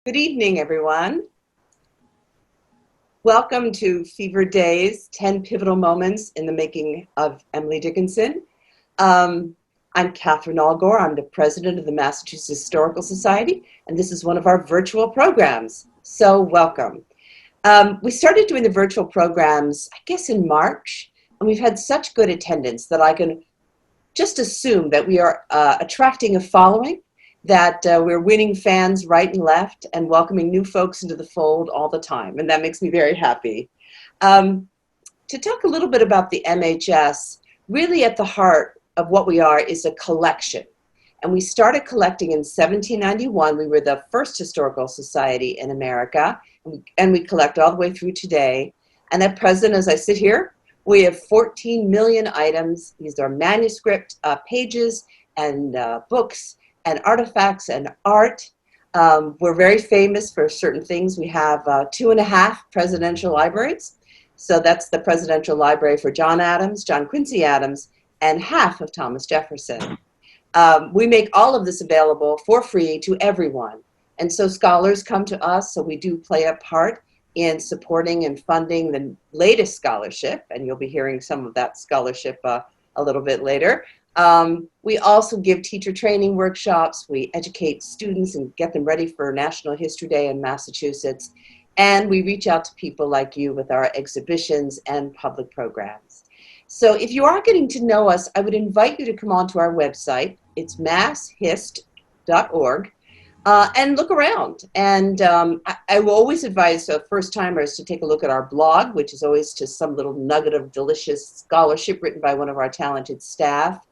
Good evening, everyone. Welcome to Fever Days, 10 Pivotal Moments in the Making of Emily Dickinson. I'm Catherine Allgore. I'm the president of the Massachusetts Historical Society, and this is one of our virtual programs. So welcome. We started doing the virtual programs, I guess, in March, and we've had such good attendance that I can just assume that we are attracting a following, that we're winning fans right and left and welcoming new folks into the fold all the time. And that makes me very happy. To talk a little bit about the MHS, really at the heart of what we are is a collection. And we started collecting in 1791. We were the first historical society in America, and we collect all the way through today. And at present, as I sit here, we have 14 million items. These are manuscript pages and books and artifacts and art. We're very famous for certain things. We have 2.5 presidential libraries. So that's the presidential library for John Adams, John Quincy Adams, and half of Thomas Jefferson. We make all of this available for free to everyone. And so scholars come to us, so we do play a part in supporting and funding the latest scholarship, and you'll be hearing some of that scholarship a little bit later. We also give teacher training workshops. We educate students and get them ready for National History Day in Massachusetts. And we reach out to people like you with our exhibitions and public programs. So if you are getting to know us, I would invite you to come onto our website. It's masshist.org. And look around. And I will always advise first-timers to take a look at our blog, which is always just some little nugget of delicious scholarship written by one of our talented staff,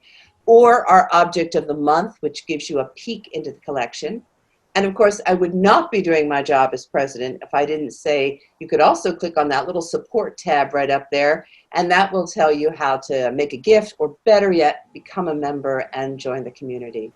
or our object of the month, which gives you a peek into the collection. And of course, I would not be doing my job as president if I didn't say you could also click on that little support tab right up there, and that will tell you how to make a gift, or better yet, become a member and join the community.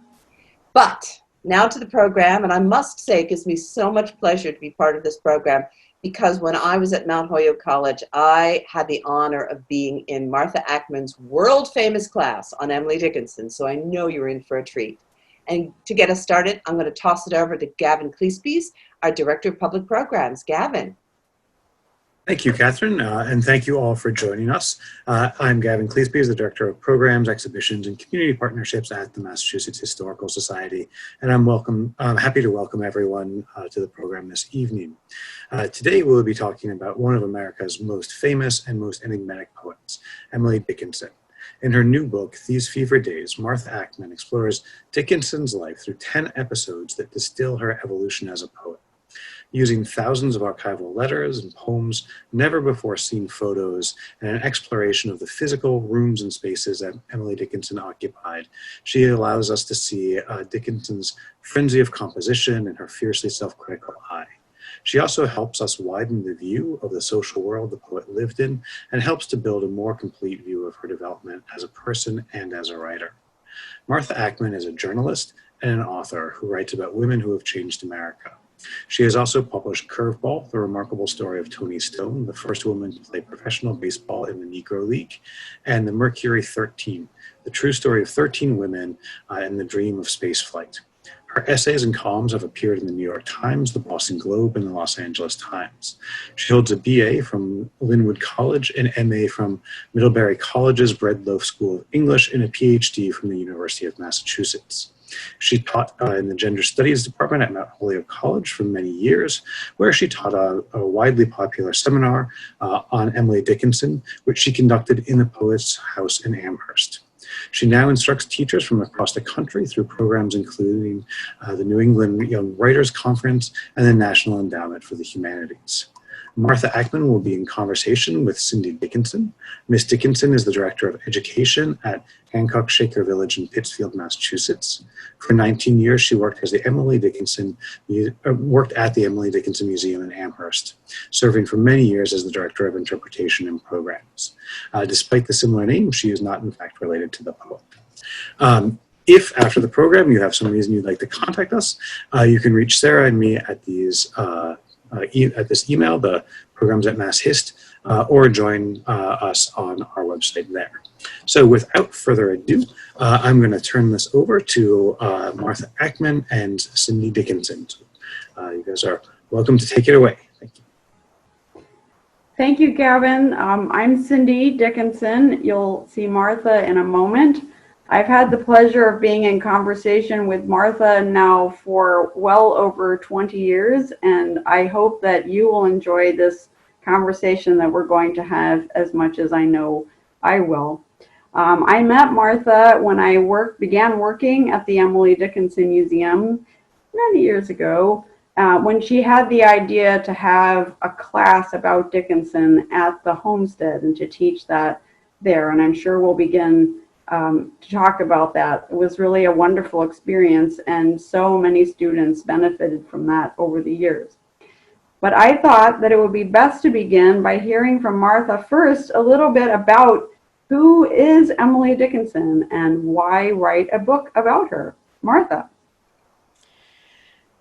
But now to the program, and I must say it gives me so much pleasure to be part of this program, because when I was at Mount Holyoke College, I had the honor of being in Martha Ackmann's world-famous class on Emily Dickinson, so I know you're in for a treat. And to get us started, I'm going to toss it over to Gavin Cleespies, our Director of Public Programs. Gavin. Thank you, Catherine, and thank you all for joining us. I'm Gavin Cleespies, the Director of Programs, Exhibitions, and Community Partnerships at the Massachusetts Historical Society, and I'm happy to welcome everyone to the program this evening. Today we'll be talking about one of America's most famous and most enigmatic poets, Emily Dickinson. In her new book, These Fever Days, Martha Ackmann explores Dickinson's life through 10 episodes that distill her evolution as a poet. Using thousands of archival letters and poems, never before seen photos, and an exploration of the physical rooms and spaces that Emily Dickinson occupied, she allows us to see Dickinson's frenzy of composition and her fiercely self-critical eye. She also helps us widen the view of the social world the poet lived in, and helps to build a more complete view of her development as a person and as a writer. Martha Ackmann is a journalist and an author who writes about women who have changed America. She has also published Curveball, the remarkable story of Toni Stone, the first woman to play professional baseball in the Negro League, and The Mercury 13, the true story of 13 women and the dream of spaceflight. Her essays and columns have appeared in the New York Times, the Boston Globe, and the Los Angeles Times. She holds a BA from Linwood College, an MA from Middlebury College's Bread Loaf School of English, and a PhD from the University of Massachusetts. She taught in the Gender Studies Department at Mount Holyoke College for many years, where she taught a widely popular seminar on Emily Dickinson, which she conducted in the Poets' House in Amherst. She now instructs teachers from across the country through programs including the New England Young Writers Conference and the National Endowment for the Humanities. Martha Ackmann will be in conversation with Cindy Dickinson. Ms. Dickinson is the Director of Education at Hancock Shaker Village in Pittsfield, Massachusetts. For 19 years, she worked at the Emily Dickinson Museum in Amherst, serving for many years as the Director of Interpretation and Programs. Despite the similar name, she is not in fact related to the poet. If after the program you have some reason you'd like to contact us, you can reach Sarah and me at at this email, the programs at MassHist, or join us on our website there. So without further ado, I'm going to turn this over to Martha Ackmann and Cindy Dickinson. You guys are welcome to take it away. Thank you. Thank you, Gavin. I'm Cindy Dickinson. You'll see Martha in a moment. I've had the pleasure of being in conversation with Martha now for well over 20 years, and I hope that you will enjoy this conversation that we're going to have as much as I know I will. I met Martha when I began working at the Emily Dickinson Museum many years ago, when she had the idea to have a class about Dickinson at the homestead and to teach that there. And I'm sure we'll begin to talk about that. It was really a wonderful experience, and so many students benefited from that over the years. But I thought that it would be best to begin by hearing from Martha first a little bit about who is Emily Dickinson and why write a book about her. Martha.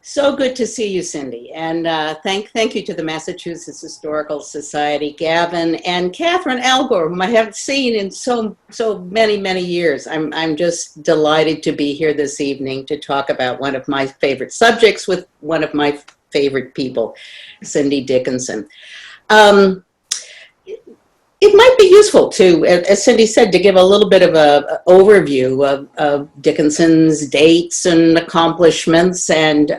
So good to see you, Cindy, and thank you to the Massachusetts Historical Society, Gavin, and Catherine Algor, whom I haven't seen in so many years. I'm just delighted to be here this evening to talk about one of my favorite subjects with one of my favorite people, Cindy Dickinson. It might be useful to, as Cindy said, to give a little bit of an overview of Dickinson's dates and accomplishments and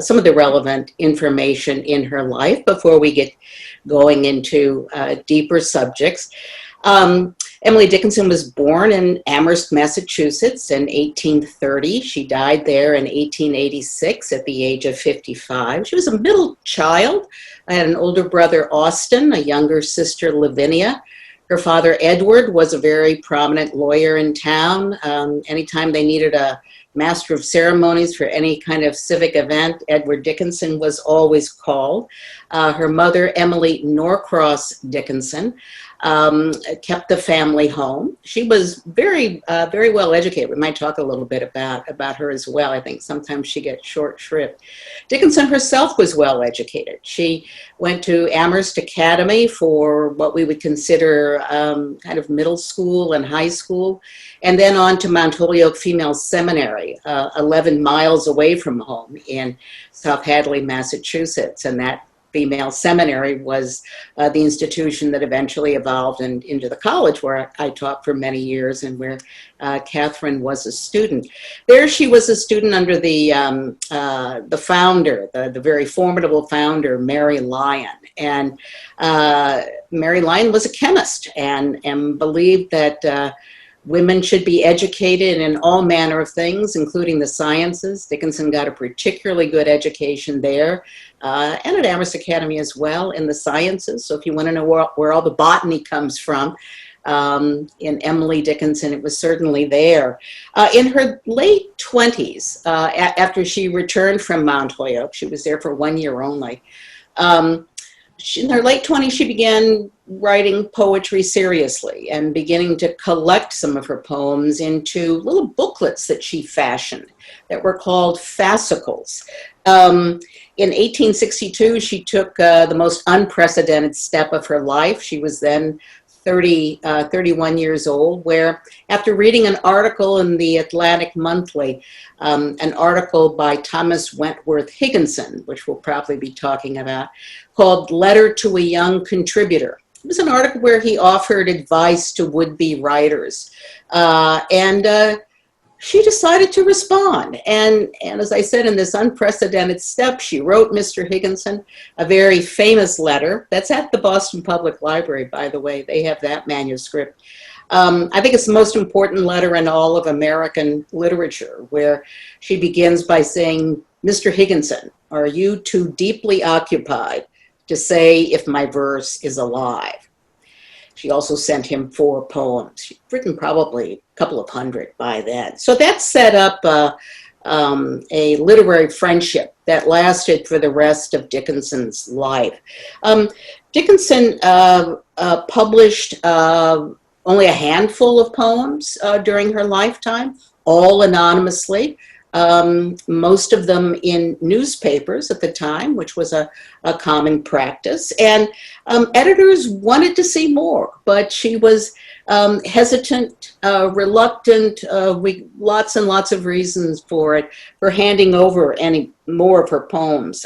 some of the relevant information in her life before we get going into deeper subjects. Emily Dickinson was born in Amherst, Massachusetts in 1830. She died there in 1886 at the age of 55. She was a middle child. I had an older brother, Austin, a younger sister, Lavinia. Her father, Edward, was a very prominent lawyer in town. Anytime they needed a master of ceremonies for any kind of civic event, Edward Dickinson was always called. Her mother, Emily Norcross Dickinson, kept the family home. She was very well educated. We might talk a little bit about her as well. I think sometimes she gets short shrift. Dickinson herself was well educated. She went to Amherst Academy for what we would consider kind of middle school and high school, and then on to Mount Holyoke Female Seminary, 11 miles away from home in South Hadley, Massachusetts. And that female seminary was the institution that eventually evolved into the college where I taught for many years and where Catherine was a student. There she was a student under the founder, the very formidable founder, Mary Lyon. And Mary Lyon was a chemist and believed that women should be educated in all manner of things, including the sciences. Dickinson got a particularly good education there, and at Amherst Academy as well in the sciences. So if you want to know where all the botany comes from, in Emily Dickinson, it was certainly there. In her late 20s, after she returned from Mount Holyoke, she was there for 1 year only, in her late 20s, she began writing poetry seriously and beginning to collect some of her poems into little booklets that she fashioned that were called fascicles. In 1862, she took the most unprecedented step of her life. She was then 31 years old, where after reading an article in the Atlantic Monthly, an article by Thomas Wentworth Higginson, which we'll probably be talking about, called Letter to a Young Contributor. It was an article where he offered advice to would-be writers. She decided to respond. And as I said, in this unprecedented step, she wrote Mr. Higginson a very famous letter. That's at the Boston Public Library, by the way. They have that manuscript. I think it's the most important letter in all of American literature, where she begins by saying, Mr. Higginson, are you too deeply occupied to say if my verse is alive? She also sent him 4 poems. She'd written probably a couple of hundred by then. So that set up a literary friendship that lasted for the rest of Dickinson's life. Dickinson published only a handful of poems during her lifetime, all anonymously. most of them in newspapers at the time, which was a common practice. And editors wanted to see more, but she was hesitant, reluctant, lots and lots of reasons for it, for handing over any more of her poems.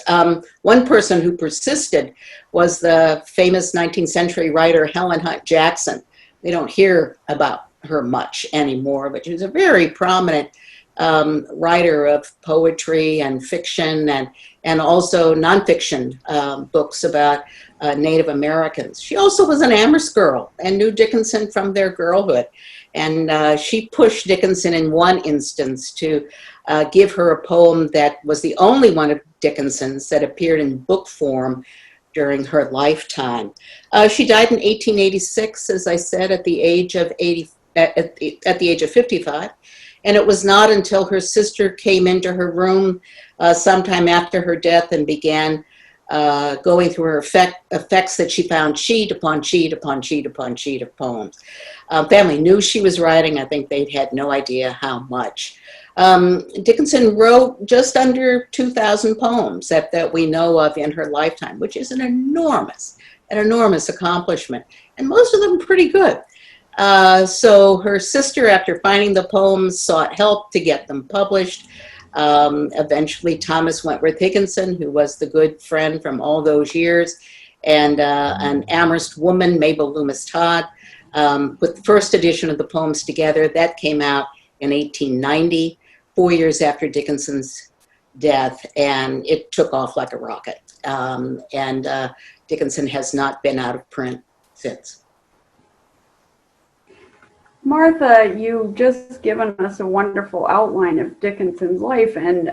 One person who persisted was the famous 19th century writer Helen Hunt Jackson. We don't hear about her much anymore, but she was a very prominent writer of poetry and fiction and also nonfiction books about Native Americans. She also was an Amherst girl and knew Dickinson from their girlhood. And she pushed Dickinson in one instance to give her a poem that was the only one of Dickinson's that appeared in book form during her lifetime. She died in 1886, as I said, at the age of 55. And it was not until her sister came into her room sometime after her death and began going through her effects that she found sheet upon sheet upon sheet upon sheet of poems. Family knew she was writing. I think they had no idea how much. Dickinson wrote just under 2,000 poems that we know of in her lifetime, which is an enormous accomplishment, and most of them pretty good. So her sister, after finding the poems, sought help to get them published. Eventually, Thomas Wentworth Higginson, who was the good friend from all those years, and an Amherst woman, Mabel Loomis Todd, put the first edition of the poems together. That came out in 1890, 4 years after Dickinson's death, and it took off like a rocket. Dickinson has not been out of print since. Martha, you've just given us a wonderful outline of Dickinson's life, and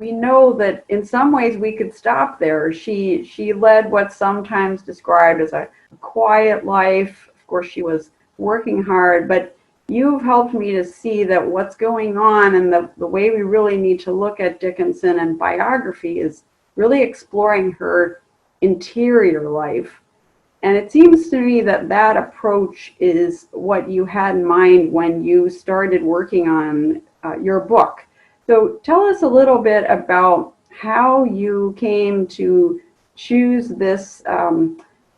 we know that in some ways we could stop there. She led what's sometimes described as a quiet life. Of course, she was working hard, but you've helped me to see that what's going on and the way we really need to look at Dickinson and biography is really exploring her interior life. And it seems to me that that approach is what you had in mind when you started working on your book. So tell us a little bit about how you came to choose this,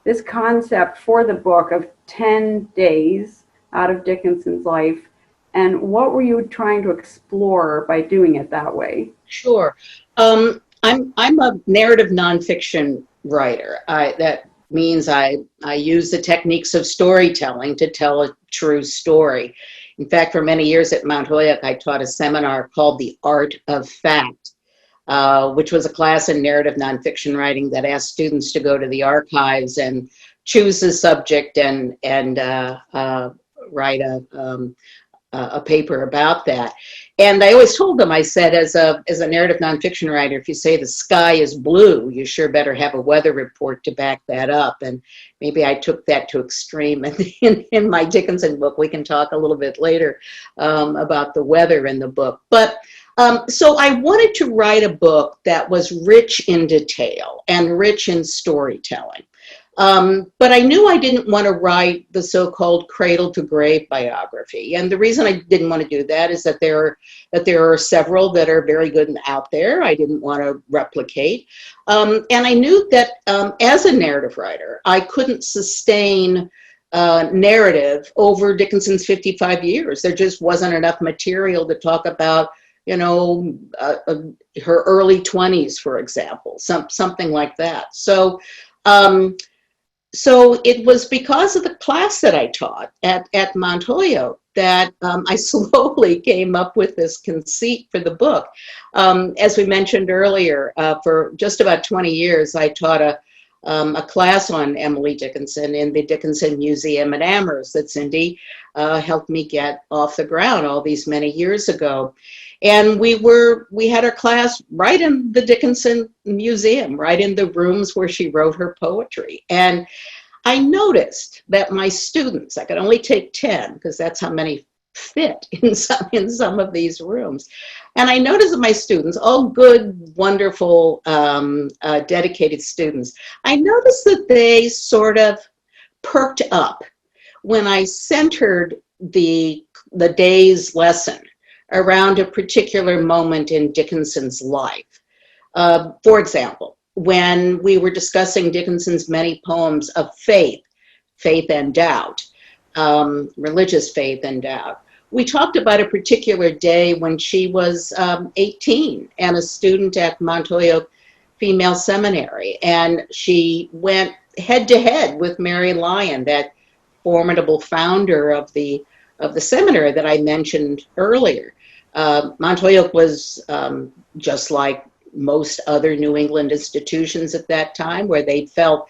this concept for the book of 10 days out of Dickinson's life, and what were you trying to explore by doing it that way? Sure. I'm a narrative nonfiction writer. That means I use the techniques of storytelling to tell a true story. In fact, for many years at Mount Holyoke, I taught a seminar called The Art of Fact, which was a class in narrative nonfiction writing that asked students to go to the archives and choose a subject and write a paper about that. And I always told them, I said, as a narrative nonfiction writer, if you say the sky is blue, you sure better have a weather report to back that up. And maybe I took that to extreme. In my Dickinson book, we can talk a little bit later about the weather in the book. But so I wanted to write a book that was rich in detail and rich in storytelling. But I knew I didn't want to write the so-called cradle to grave biography. And the reason I didn't want to do that is that there are several that are very good and out there. I didn't want to replicate. And I knew that as a narrative writer, I couldn't sustain narrative over Dickinson's 55 years. There just wasn't enough material to talk about, you know, her early 20s, for example, something like that. So it was because of the class that I taught at Mount Holyoke that I slowly came up with this conceit for the book. As we mentioned earlier, for just about 20 years, I taught a class on Emily Dickinson in the Dickinson Museum in Amherst that Cindy helped me get off the ground all these many years ago. And we had our class right in the Dickinson Museum, right in the rooms where she wrote her poetry. And I noticed that my students, I could only take 10 because that's how many fit in some of these rooms. And I noticed that my students, all good, wonderful, dedicated students, I noticed that they sort of perked up when I centered the day's lesson around a particular moment in Dickinson's life. For example, when we were discussing Dickinson's many poems of faith, faith and doubt, religious faith and doubt, we talked about a particular day when she was 18 and a student at Montauk Female Seminary, and she went head to head with Mary Lyon, that formidable founder of the seminary that I mentioned earlier. Montauk was just like most other New England institutions at that time, where they felt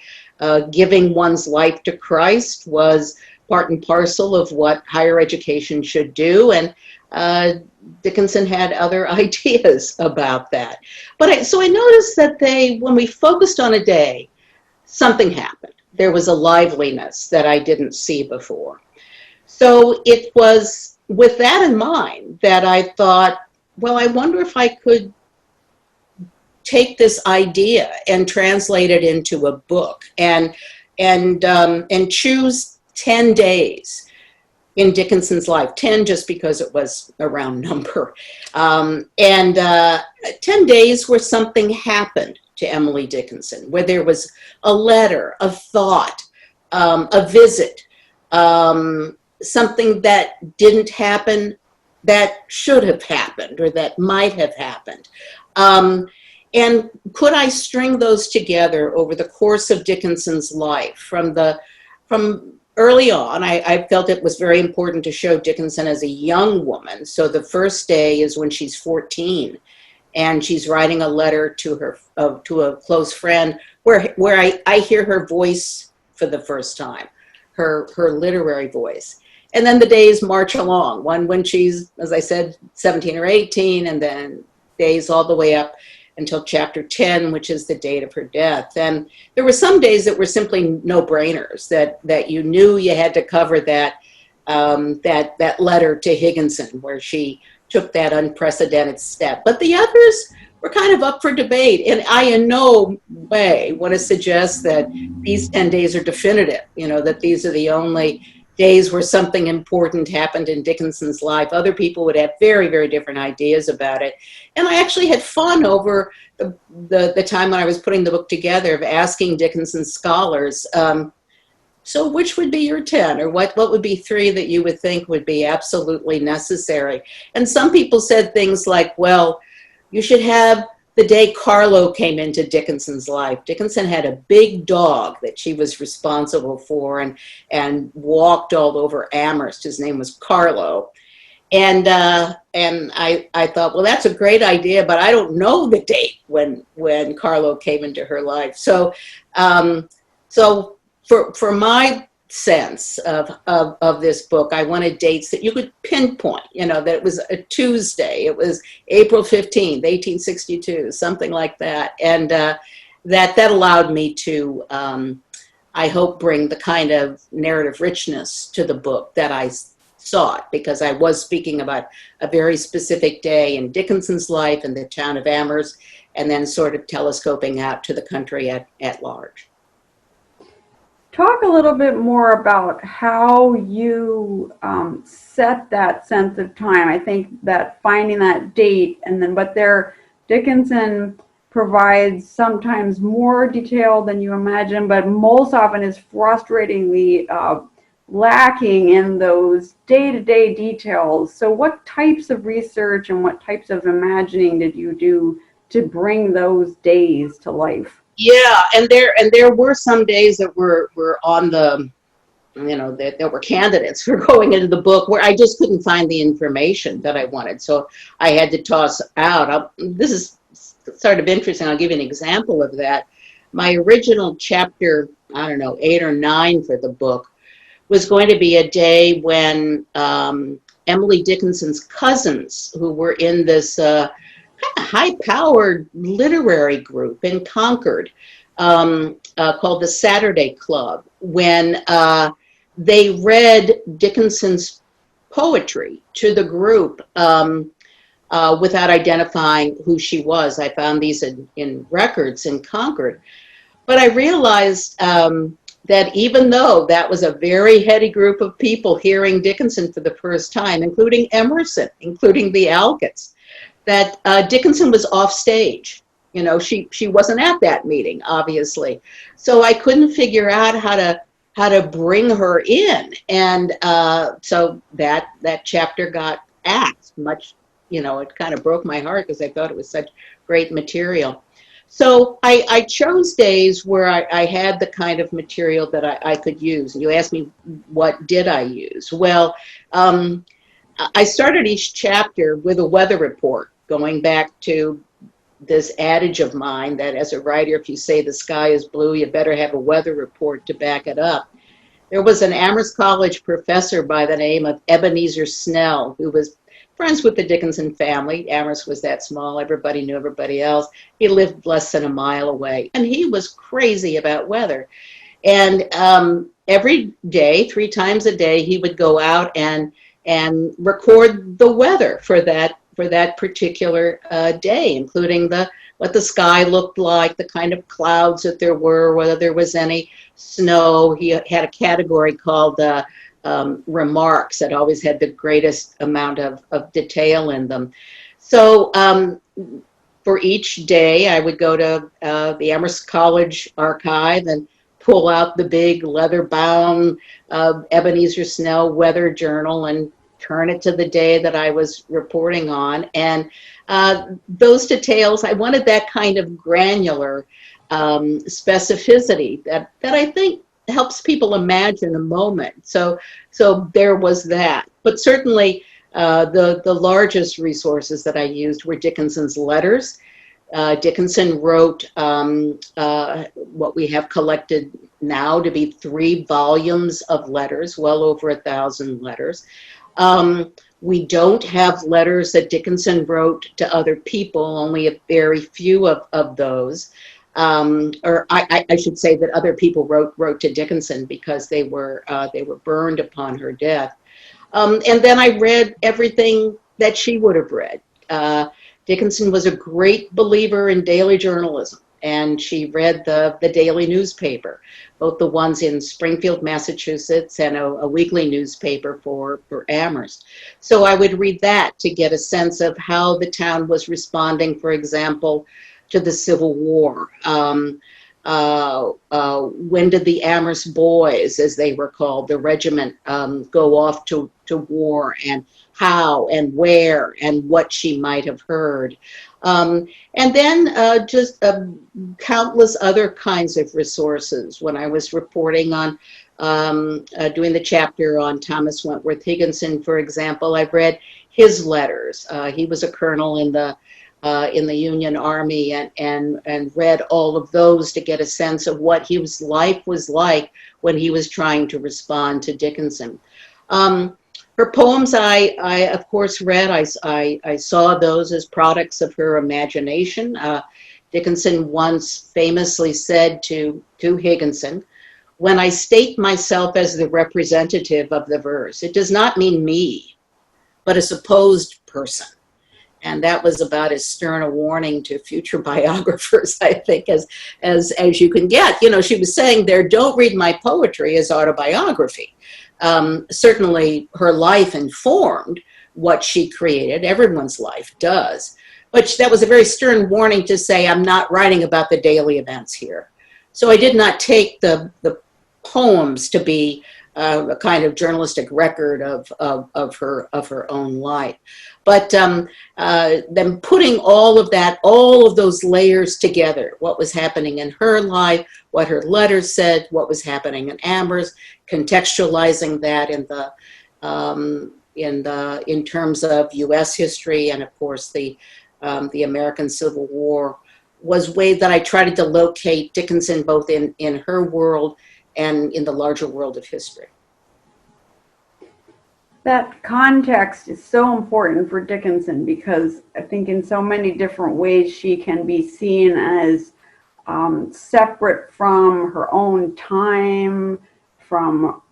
giving one's life to Christ was part and parcel of what higher education should do, and Dickinson had other ideas about that. But so I noticed that when we focused on a day, something happened. There was a liveliness that I didn't see before. So it was with that in mind that I thought, well, I wonder if I could take this idea and translate it into a book and choose 10 days in Dickinson's life, 10 just because it was a round number, 10 days where something happened to Emily Dickinson, where there was a letter, a thought, a visit, something that didn't happen that should have happened or that might have happened. And could I string those together over the course of Dickinson's life from early on? I felt it was very important to show Dickinson as a young woman. So the first day is when she's 14, and she's writing a letter to her to a close friend, where I hear her voice for the first time, her literary voice. And then the days march along. One when she's, as I said, 17 or 18, and then days all the way up until chapter 10, which is the date of her death. And there were some days that were simply no-brainers, that you knew you had to cover that letter to Higginson, where she took that unprecedented step. But the others were kind of up for debate. And I in no way want to suggest that these 10 days are definitive, that these are the only days where something important happened in Dickinson's life. Other people would have very, very different ideas about it. And I actually had fun over the time when I was putting the book together of asking Dickinson's scholars, so which would be your 10, or what would be 3 that you would think would be absolutely necessary? And some people said things like, well, you should have the day Carlo came into Dickinson's life. Dickinson had a big dog that she was responsible for and walked all over Amherst. His name was Carlo. And I thought, well, that's a great idea, but I don't know the date when Carlo came into her life. So for my sense of this book, I wanted dates that you could pinpoint, that it was a Tuesday, it was April 15th, 1862, something like that. And that allowed me to, I hope, bring the kind of narrative richness to the book that I sought, because I was speaking about a very specific day in Dickinson's life in the town of Amherst, and then sort of telescoping out to the country at large. Talk a little bit more about how you set that sense of time. I think that finding that date, and then Dickinson provides sometimes more detail than you imagine, but most often is frustratingly lacking in those day-to-day details. So what types of research and what types of imagining did you do to bring those days to life? Yeah, and there were some days that were on the, that were candidates for going into the book where I just couldn't find the information that I wanted. So I had to toss out. This is sort of interesting. I'll give you an example of that. My original chapter, 8 or 9 for the book, was going to be a day when Emily Dickinson's cousins, who were in this high-powered literary group in Concord called the Saturday Club, when they read Dickinson's poetry to the group without identifying who she was. I found these in records in Concord. But I realized that even though that was a very heady group of people hearing Dickinson for the first time, including Emerson, including the Alcotts, that Dickinson was off stage. You know, she wasn't at that meeting, obviously. So I couldn't figure out how to bring her in. And so that chapter got axed much, you know, it kind of broke my heart because I thought it was such great material. So I chose days where I had the kind of material that I could use. And you asked me, what did I use? Well, I started each chapter with a weather report, going back to this adage of mine that as a writer, if you say the sky is blue, you better have a weather report to back it up. There was an Amherst College professor by the name of Ebenezer Snell, who was friends with the Dickinson family. Amherst was that small. Everybody knew everybody else. He lived less than a mile away. And he was crazy about weather. And every day, 3 times a day, he would go out and record the weather for that particular day, including what the sky looked like, the kind of clouds that there were, whether there was any snow. He had a category called remarks that always had the greatest amount of detail in them. So for each day, I would go to the Amherst College archive and pull out the big leather-bound Ebenezer Snell weather journal and turn it to the day that I was reporting on. And those details, I wanted that kind of granular specificity that I think helps people imagine a moment. So there was that. But certainly the largest resources that I used were Dickinson's letters. Dickinson wrote what we have collected now to be 3 volumes of letters, well over 1,000 letters. We don't have letters that Dickinson wrote to other people, only a very few of those. Or I should say that other people wrote to Dickinson because they were burned upon her death. And then I read everything that she would have read. Dickinson was a great believer in daily journalism, and she read the daily newspaper, both the ones in Springfield, Massachusetts, and a weekly newspaper for Amherst. So I would read that to get a sense of how the town was responding, for example, to the Civil War. When did the Amherst Boys, as they were called, the regiment, go off to war, and how and where and what she might have heard. And then just countless other kinds of resources. When I was reporting on doing the chapter on Thomas Wentworth Higginson, for example, I read his letters. He was a colonel in the Union Army, and read all of those to get a sense of what his life was like when he was trying to respond to Dickinson. Her poems, I of course read. I saw those as products of her imagination. Dickinson once famously said to Higginson, "When I state myself as the representative of the verse, it does not mean me, but a supposed person." And that was about as stern a warning to future biographers, I think, as you can get. You know, she was saying there, don't read my poetry as autobiography. Certainly her life informed what she created. Everyone's life does. But that was a very stern warning to say, I'm not writing about the daily events here. So I did not take the poems to be a kind of journalistic record of her own life. But then putting all of those layers together, what was happening in her life, what her letters said, what was happening in Amherst, contextualizing that in terms of U.S. history and of course the American Civil War, was ways that I tried to locate Dickinson both in her world and in the larger world of history. That context is so important for Dickinson because I think in so many different ways she can be seen as separate from her own time, from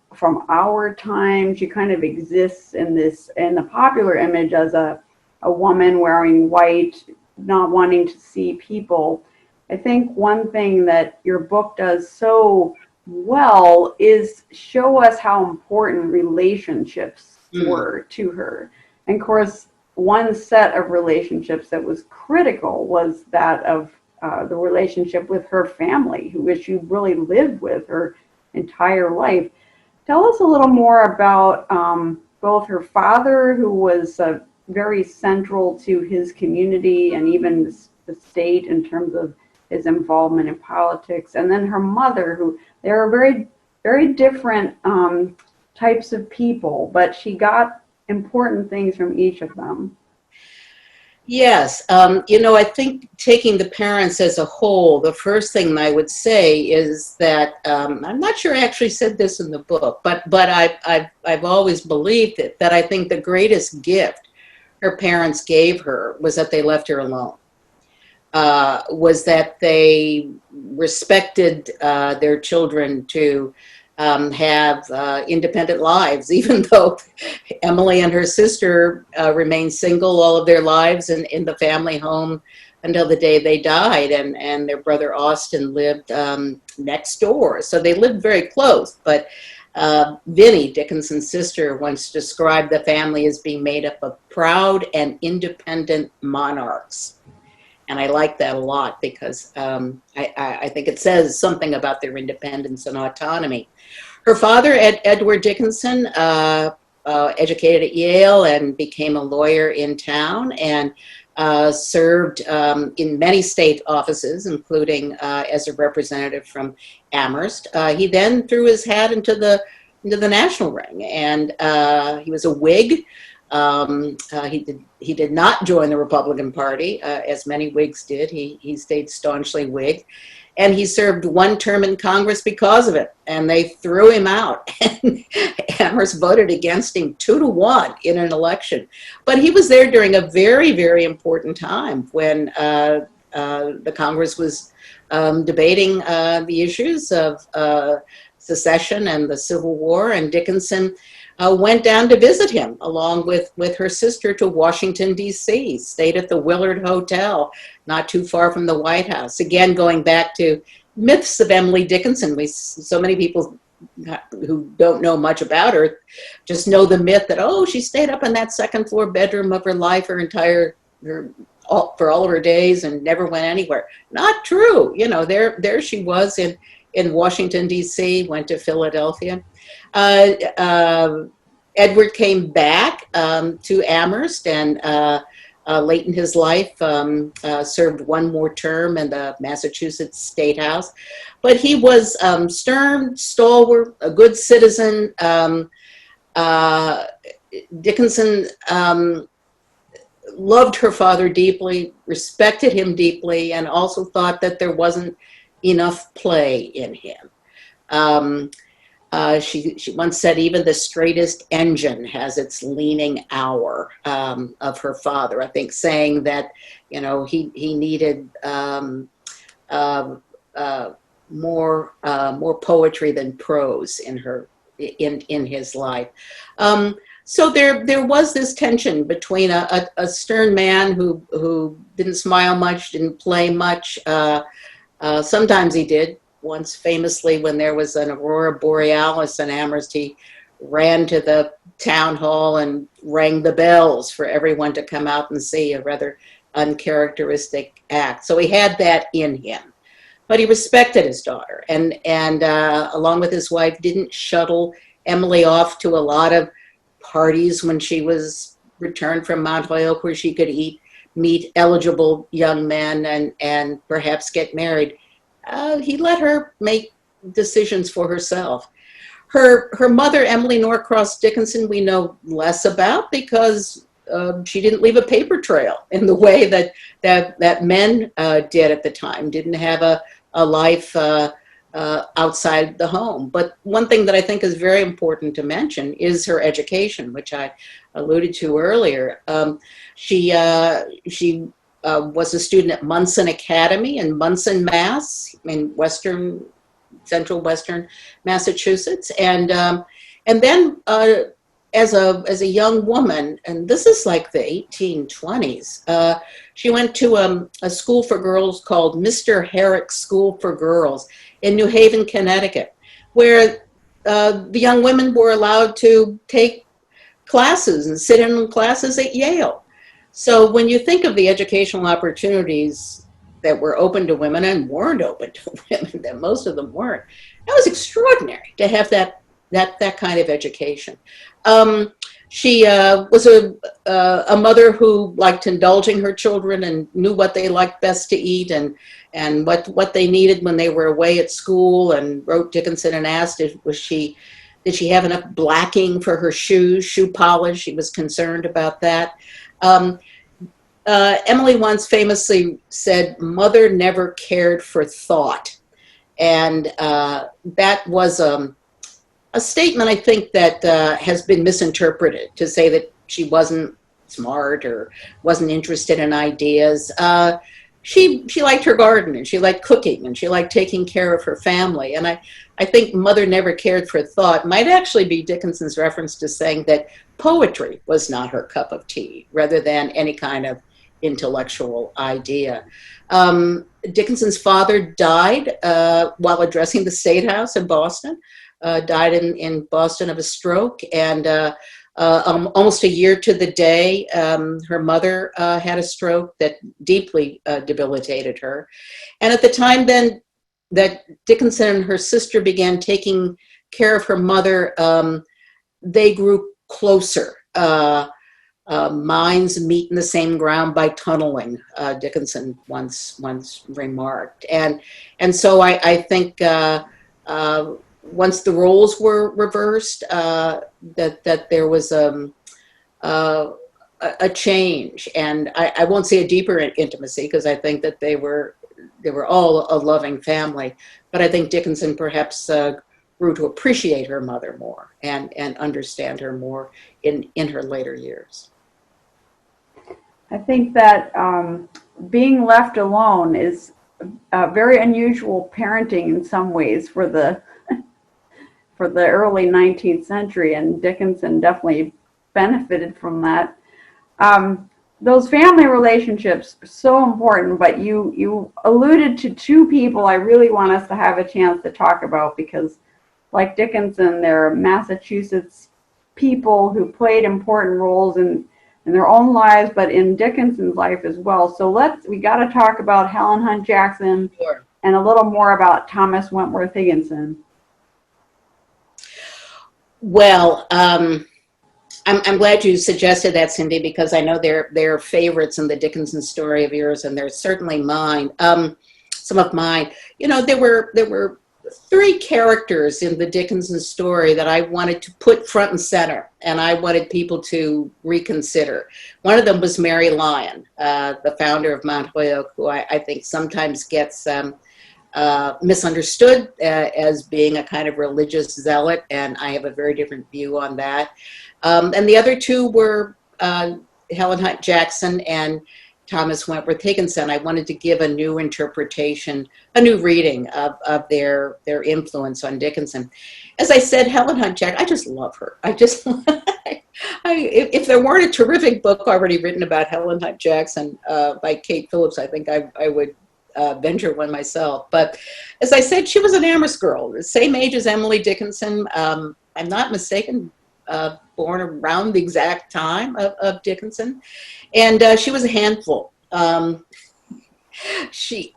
our time. She kind of exists in the popular image as a woman wearing white, not wanting to see people. I think one thing that your book does so well is show us how important relationships were to her. And of course, one set of relationships that was critical was that of the relationship with her family, who she really lived with her entire life. Tell us a little more about both her father, who was very central to his community and even the state in terms of his involvement in politics, and then her mother, who they were very, very different types of people, but she got important things from each of them. Yes, I think taking the parents as a whole, the first thing I would say is that I'm not sure I actually said this in the book, but I've always believed it, that I think the greatest gift her parents gave her was that they left her alone. Was that they respected their children to have independent lives, even though Emily and her sister remained single all of their lives in the family home until the day they died, and their brother Austin lived next door. So they lived very close, but Vinnie, Dickinson's sister, once described the family as being made up of proud and independent monarchs. And I like that a lot because I think it says something about their independence and autonomy. Her father, Edward Dickinson, educated at Yale and became a lawyer in town and served in many state offices, including as a representative from Amherst. He then threw his hat into the national ring, and he was a Whig. He did not join the Republican Party, as many Whigs did. He stayed staunchly Whig, and he served one term in Congress because of it, and they threw him out. And Amherst voted against him 2-1 in an election. But he was there during a very, very important time when the Congress was debating the issues of secession and the Civil War, and Dickinson went down to visit him along with her sister to Washington, D.C., stayed at the Willard Hotel, not too far from the White House. Again, going back to myths of Emily Dickinson, so many people who don't know much about her just know the myth that, oh, she stayed up in that second floor bedroom of her life for all of her days and never went anywhere. Not true. There she was in Washington, D.C., went to Philadelphia. Edward came back to Amherst and late in his life served one more term in the Massachusetts State House. But he was stern, stalwart, a good citizen. Dickinson loved her father deeply, respected him deeply, and also thought that there wasn't enough play in him. She once said even the straightest engine has its leaning hour of her father, I think, saying that, he needed more poetry than prose in his life. So there was this tension between a stern man who didn't smile much, didn't play much. Sometimes he did. Once famously, when there was an aurora borealis in Amherst, he ran to the town hall and rang the bells for everyone to come out and see, a rather uncharacteristic act. So he had that in him. But he respected his daughter, and along with his wife, didn't shuttle Emily off to a lot of parties when she was returned from Mount Holyoke, where she could meet eligible young men and perhaps get married. He let her make decisions for herself. Her mother, Emily Norcross Dickinson, we know less about because she didn't leave a paper trail in the way that men did at the time. Didn't have a life outside the home. But one thing that I think is very important to mention is her education, which I alluded to earlier. She was a student at Munson Academy in Munson, Mass, in central western Massachusetts, and then as a young woman, and this is like the 1820s, she went to a school for girls called Mr. Herrick's School for Girls in New Haven, Connecticut. where the young women were allowed to take classes and sit in classes at Yale. So when you think of the educational opportunities that were open to women and weren't open to women, that most of them weren't, that was extraordinary to have that kind of education. She was a mother who liked indulging her children and knew what they liked best to eat and what they needed when they were away at school, and wrote Dickinson and asked did she have enough blacking for her shoes, shoe polish. She was concerned about that. Emily once famously said, "Mother never cared for thought." And that was a statement, I think, that has been misinterpreted to say that she wasn't smart or wasn't interested in ideas. She liked her garden, and she liked cooking, and she liked taking care of her family. And I think "mother never cared for thought" might actually be Dickinson's reference to saying that poetry was not her cup of tea, rather than any kind of intellectual idea. Dickinson's father died while addressing the State House in Boston, died in Boston of a stroke, and almost a year to the day, her mother had a stroke that deeply debilitated her. And at the time then that Dickinson and her sister began taking care of her mother, they grew closer. Minds meet in the same ground by tunneling, Dickinson once remarked. And so I think once the roles were reversed, that there was a change. And I won't say a deeper intimacy, because I think that they were all a loving family. But I think Dickinson perhaps grew to appreciate her mother more and understand her more in her later years. I think that being left alone is very unusual parenting in some ways for the early 19th century, and Dickinson definitely benefited from that. Those family relationships are so important, but you alluded to two people I really want us to have a chance to talk about, because like Dickinson, they're Massachusetts people who played important roles in their own lives, but in Dickinson's life as well. So we got to talk about Helen Hunt Jackson. Sure. And a little more about Thomas Wentworth Higginson. Well, I'm glad you suggested that, Cindy, because I know they're favorites in the Dickinson story of yours, and they're certainly mine. Some of mine. You know, there were three characters in the Dickinson story that I wanted to put front and center, and I wanted people to reconsider. One of them was Mary Lyon, the founder of Mount Holyoke, who I think sometimes gets misunderstood as being a kind of religious zealot, and I have a very different view on that. And the other two were Helen Hunt Jackson and Thomas Wentworth Higginson. I wanted to give a new interpretation, a new reading of their influence on Dickinson. As I said, Helen Hunt Jackson, I just love her. If there weren't a terrific book already written about Helen Hunt Jackson by Kate Phillips, I think I would venture one myself. But as I said, she was an Amherst girl, the same age as Emily Dickinson. I'm not mistaken, born around the exact time of Dickinson. And she was a handful. She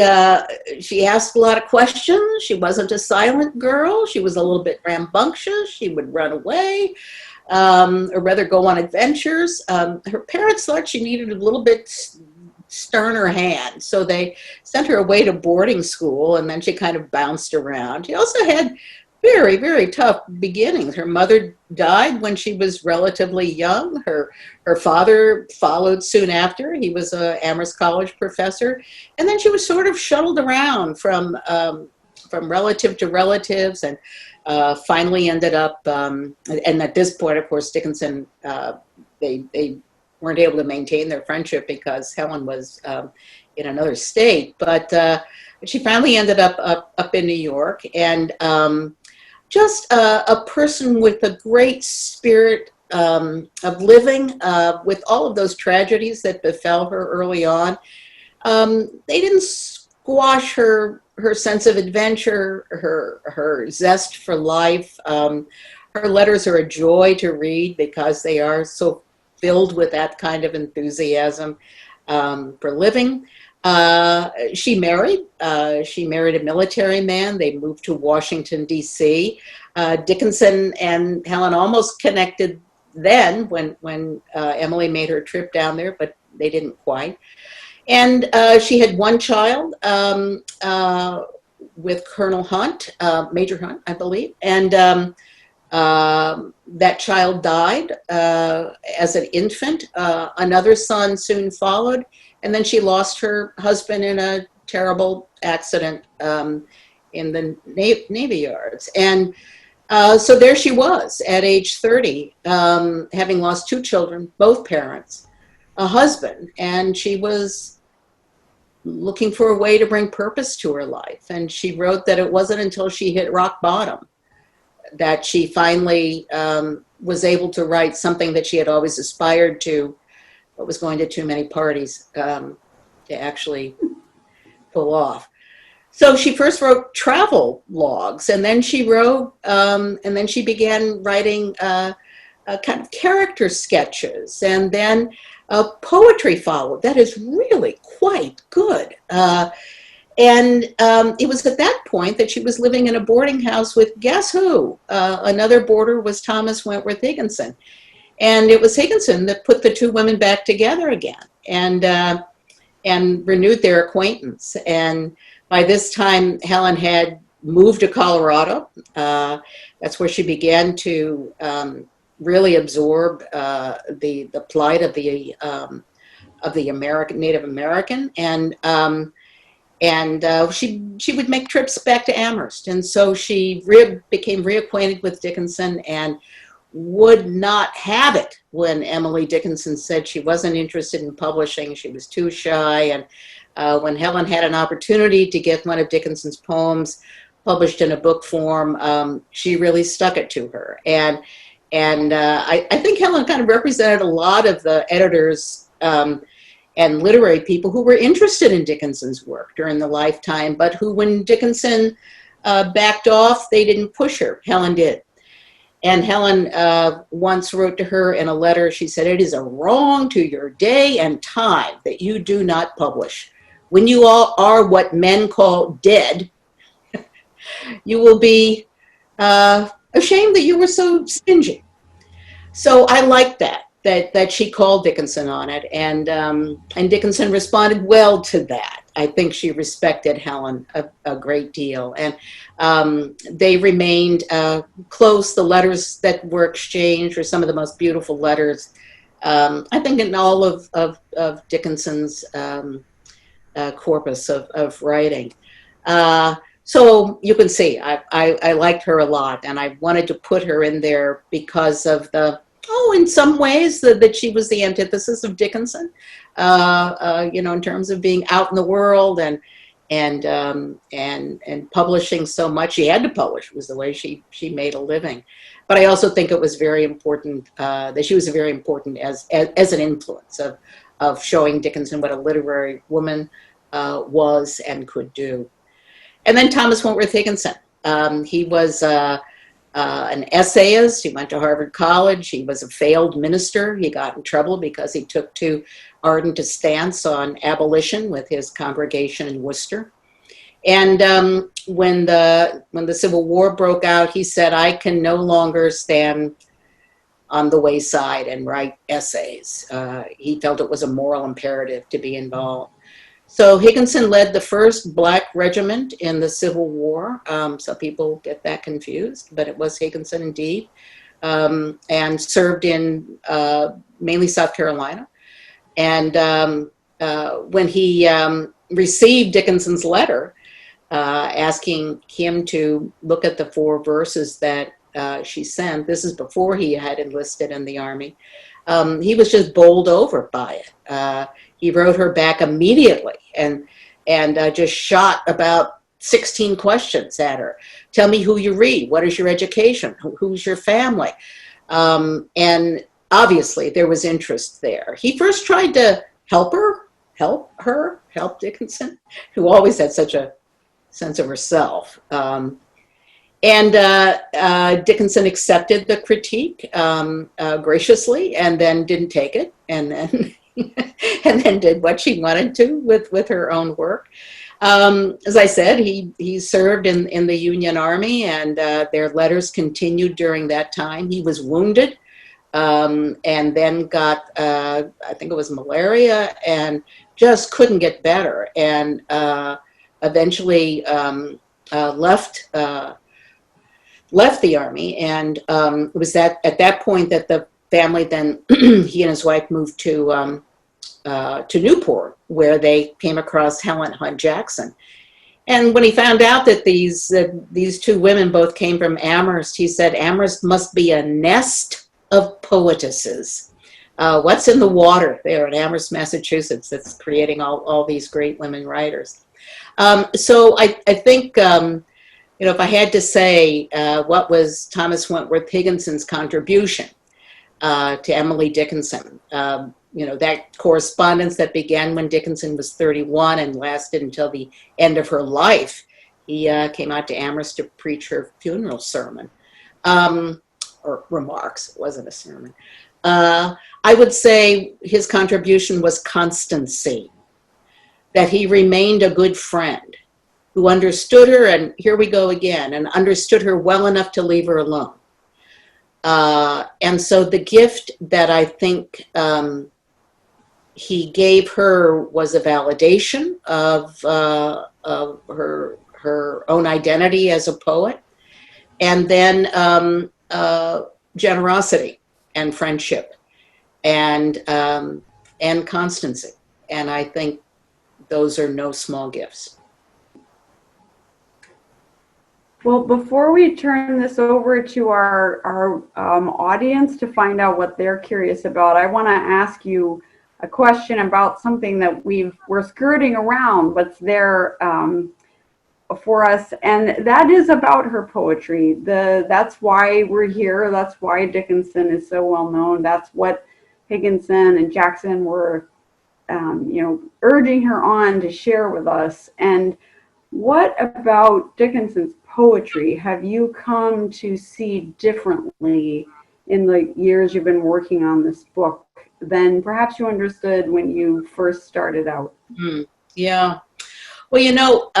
asked a lot of questions. She wasn't a silent girl. She was a little bit rambunctious. She would run away, or rather go on adventures. Her parents thought she needed a little bit sterner hand, so they sent her away to boarding school, and then she kind of bounced around. She also had very, very tough beginnings. Her mother died when she was relatively young. Her father followed soon after. He was an Amherst College professor. And then she was sort of shuttled around from relative to relatives, and finally ended up, and at this point, of course, Dickinson, they weren't able to maintain their friendship because Helen was in another state. But she finally ended up in New York, and just a person with a great spirit of living, with all of those tragedies that befell her early on. They didn't squash her sense of adventure, her zest for life. Her letters are a joy to read because they are so filled with that kind of enthusiasm for living. She married a military man. They moved to Washington, D.C. Dickinson and Helen almost connected then when Emily made her trip down there, but they didn't quite. And she had one child with Colonel Hunt, Major Hunt, I believe. And that child died as an infant. Another son soon followed. And then she lost her husband in a terrible accident in the Navy Yards. And so there she was at age 30, having lost two children, both parents, a husband, and she was looking for a way to bring purpose to her life. And she wrote that it wasn't until she hit rock bottom that she finally was able to write something that she had always aspired to, but was going to too many parties to actually pull off. So she first wrote travel logs, and then she wrote, and then she began writing kind of character sketches, and then poetry followed. That is really quite good. And it was at that point that she was living in a boarding house with, guess who? Another boarder was Thomas Wentworth Higginson. And it was Higginson that put the two women back together again and renewed their acquaintance. And by this time, Helen had moved to Colorado. That's where she began to really absorb the plight of the Native American, and she would make trips back to Amherst, and so she became reacquainted with Dickinson and would not have it when Emily Dickinson said she wasn't interested in publishing. She was too shy, and when Helen had an opportunity to get one of Dickinson's poems published in a book form, she really stuck it to her. And I think Helen kind of represented a lot of the editors and literary people who were interested in Dickinson's work during the lifetime, but who, when Dickinson backed off, they didn't push her. Helen did. And Helen once wrote to her in a letter, she said, "It is a wrong to your day and time that you do not publish. When you all are what men call dead, you will be ashamed that you were so stingy." So I like that she called Dickinson on it, and Dickinson responded well to that. I think she respected Helen a great deal, and they remained close. The letters that were exchanged were some of the most beautiful letters, I think, in all of Dickinson's corpus of writing. So you can see, I liked her a lot, and I wanted to put her in there because of in some ways that she was the antithesis of Dickinson, in terms of being out in the world and publishing so much. She had to publish, was the way she made a living. But I also think it was very important that she was very important as an influence of showing Dickinson what a literary woman was and could do. And then Thomas Wentworth Higginson. He was an essayist. He went to Harvard College. He was a failed minister. He got in trouble because he took too ardent a stance on abolition with his congregation in Worcester. And when the Civil War broke out, he said, "I can no longer stand on the wayside and write essays." He felt it was a moral imperative to be involved. So Higginson led the first Black regiment in the Civil War. Some people get that confused, but it was Higginson indeed, and served in mainly South Carolina. And when he received Dickinson's letter asking him to look at the 4 verses that she sent, this is before he had enlisted in the Army, he was just bowled over by it. He wrote her back immediately and just shot about 16 questions at her. "Tell me who you read. What is your education? Who's your family?" And obviously there was interest there. He first tried to help her help Dickinson, who always had such a sense of herself. Dickinson accepted the critique graciously, and then didn't take it, and then and then did what she wanted to with her own work. As I said, he served in the Union Army, and their letters continued during that time. He was wounded, and then got, I think it was malaria, and just couldn't get better, and eventually left the Army. And it was at that point that the family then, he and his wife moved to Newport, where they came across Helen Hunt Jackson. And when he found out that these two women both came from Amherst, he said, Amherst must be a nest of poetesses. What's in the water there in Amherst, Massachusetts, that's creating all these great women writers? So I think, if I had to say what was Thomas Wentworth Higginson's contribution to Emily Dickinson, that correspondence that began when Dickinson was 31 and lasted until the end of her life. He came out to Amherst to preach her funeral sermon, or remarks. It wasn't a sermon. I would say his contribution was constancy, that he remained a good friend who understood her, and here we go again, and understood her well enough to leave her alone. And so the gift that I think he gave her was a validation of her own identity as a poet, and then generosity and friendship and constancy. And I think those are no small gifts. Well, before we turn this over to our audience to find out what they're curious about, I want to ask you a question about something that we're skirting around, what's there for us, and that is about her poetry. That's why we're here. That's why Dickinson is so well known. That's what Higginson and Jackson were, urging her on to share with us. And what about Dickinson's poetry have you come to see differently in the years you've been working on this book than perhaps you understood when you first started out? Yeah. Well,